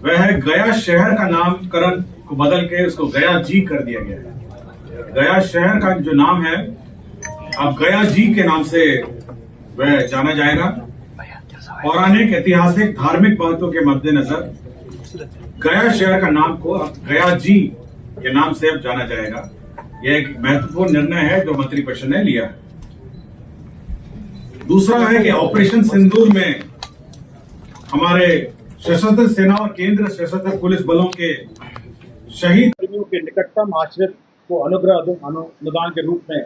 वह है गया शहर का नामकरण को बदल के उसको गया जी कर दिया गया है। गया शहर का जो नाम है अब गया जी के नाम से वह जाना जाएगा। पौराणिक, ऐतिहासिक, धार्मिक महत्व के मद्देनजर गया शहर का नाम को अब गया जी के नाम से अब जाना जाएगा। यह एक महत्वपूर्ण निर्णय है जो मंत्रिपरिषद ने लिया है। दूसरा है कि ऑपरेशन सिंदूर में हमारे सशस्त्र सेना और केंद्र सशस्त्र पुलिस बलों के शहीद कर्मियों के निकटतम आश्रित को अनुदान के रूप में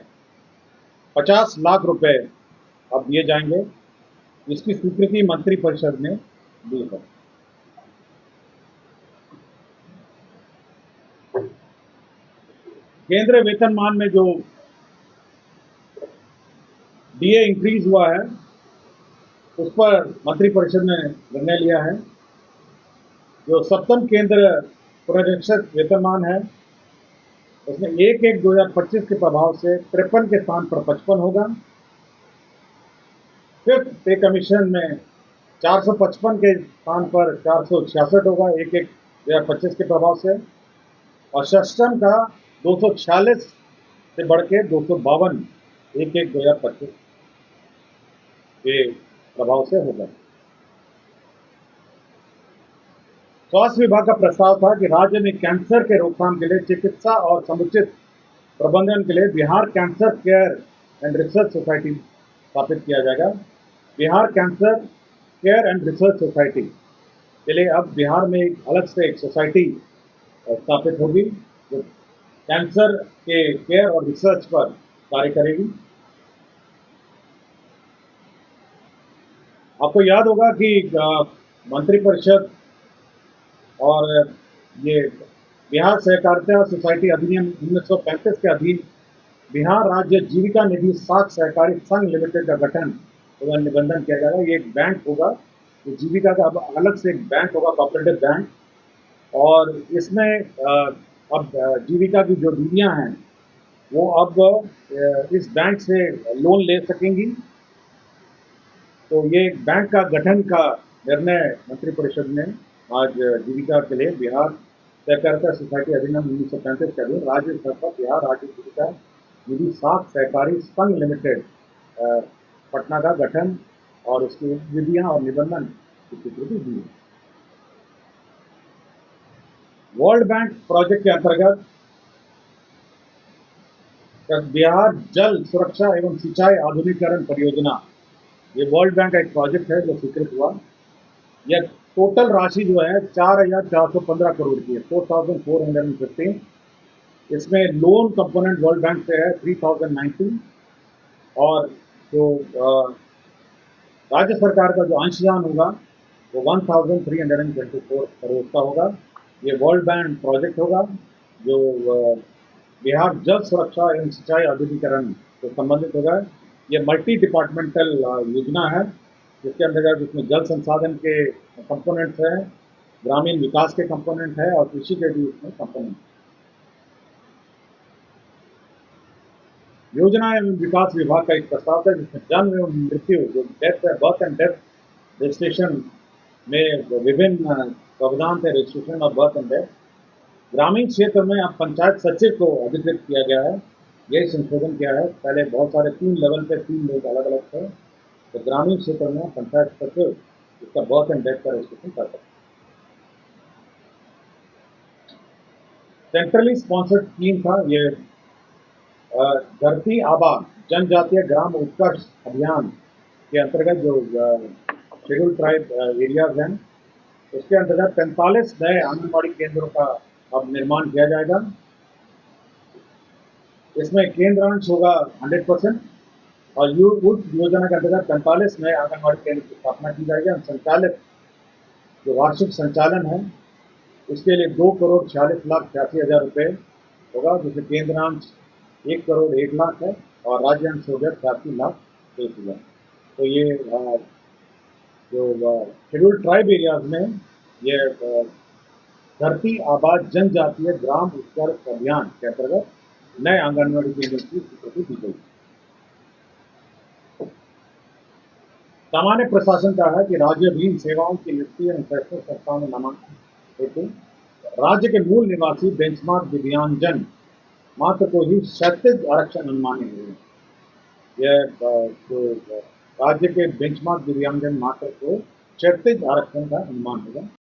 50 लाख रुपए अब दिए जाएंगे। इसकी स्वीकृति मंत्रिपरिषद ने दी है। केंद्रीय वेतनमान में जो डीए इंक्रीज हुआ है उस पर मंत्रिपरिषद ने निर्णय लिया है। जो सप्तम केंद्र पुनरीक्षक वेतनमान है उसमें 1/1/2025 के प्रभाव से 53 के स्थान पर 55 होगा। फिफ्थ पे कमीशन में 455 के स्थान पर 466 होगा 1/1/2025 के प्रभाव से, और षष्टम का 246 से बढ़ के 252 1/1/2025 के प्रभाव से होगा। स्वास्थ्य विभाग का प्रस्ताव था कि राज्य में कैंसर के रोकथाम के लिए चिकित्सा और समुचित प्रबंधन के लिए Bihar cancer care and research society स्थापित किया जाएगा। Bihar cancer care and research society के लिए अब बिहार में अलग से एक सोसाइटी स्थापित होगी जो कैंसर के केयर और रिसर्च पर कार्य करेगी। आपको याद होगा कि मंत्रिपरिषद और ये बिहार सहकारिता सोसाइटी अधिनियम 1935 के अधीन बिहार राज्य जीविका निधि साख सहकारी संघ लिमिटेड का गठन एवं निबंधन किया जाएगा। ये एक बैंक होगा, तो जीविका का अब अलग से एक बैंक होगा, कोऑपरेटिव बैंक, और इसमें अब जीविका की जो दीदियाँ हैं वो अब इस बैंक से लोन ले सकेंगी। तो ये एक बैंक का गठन का निर्णय मंत्रिपरिषद ने आज जीविका के लिए बिहार सहकारिता सोसाइटी अधिनियम 1935 के अधीन राज्य स्तर पर बिहार राज्य जीविका निधि साख सहकारी संघ लिमिटेड पटना का गठन और उसकी विधियां और निबंधन की स्वीकृति दी है। वर्ल्ड बैंक प्रोजेक्ट के अंतर्गत बिहार जल सुरक्षा एवं सिंचाई आधुनिकीकरण परियोजना, ये वर्ल्ड बैंक का एक प्रोजेक्ट है जो स्वीकृत हुआ। यह टोटल राशि जो है 4,415 करोड़ की है, 4,415। इसमें लोन कंपोनेंट वर्ल्ड बैंक से है 3,090, और जो राज्य सरकार का जो अंशदान होगा वो 1,324 करोड़ का होगा। ये वर्ल्ड बैंक प्रोजेक्ट होगा जो बिहार जल सुरक्षा एवं सिंचाई आधुनिकीकरण से संबंधित होगा। ये मल्टी डिपार्टमेंटल योजना है जिसके अंतर्गत इसमें जल संसाधन के कंपोनेंट्स हैं, ग्रामीण विकास के कंपोनेंट है और कृषि के भी इसमें कंपोनेंट। योजना एवं विकास विभाग का एक प्रस्ताव था जिसमें जन्म एवं मृत्यु, जो डेथ है, बर्थ एंड डेथ रजिस्ट्रेशन में विभिन्न प्रावधान थे, registration of birth and death. ग्रामीण क्षेत्र में अब पंचायत सचिव को अधिकृत किया गया है, यही संशोधन किया है। पहले बहुत सारे 3 लेवल पे 3 लोग अलग अलग थे, तो ग्रामीण क्षेत्र में पंचायत सचिव इसका बर्थ एंड डेथ का रजिस्ट्रेशन कर सकते। सेंट्रली स्पॉन्सर्ड स्कीम था ये, धरती आबा जनजातीय ग्राम उत्कर्ष अभियान के अंतर्गत जो शेड्यूल ट्राइब एरियाज हैं उसके अंतर्गत 45 नए आंगनबाड़ी केंद्रों का अब निर्माण किया जाएगा। इसमें केंद्रांश होगा 100% और उस योजना के अंतर्गत 45 नए आंगनबाड़ी केंद्र की स्थापना की जाएगी। संचालित जो वार्षिक संचालन है उसके लिए 2,46,86,000 रुपये होगा, जिसमें केंद्रांश 1,01,00,000 है और राज्यांश हो गया 86,01,000। तो ये जो शेड्यूल ट्राइब एरियाज में ये धरती आबाद जनजातीय ग्राम उत्कर्ष अभियान के अंतर्गत नए आंगनबाड़ी केंद्र की स्वीकृति दी गई। सामान्य प्रशासन का है कि राज्य भीम सेवाओं की नियुक्ति एवं शैक्षणिक संस्थाओं में नामांकन हेतु राज्य के मूल निवासी बेंचमार्क दिव्यांगजन मात्र को ही क्षैतिज आरक्षण अनुमानित हुए। यह जो राज्य के बेंचमार्क दिव्यांगजन मात्र को क्षैतिज आरक्षण का अनुमान होगा।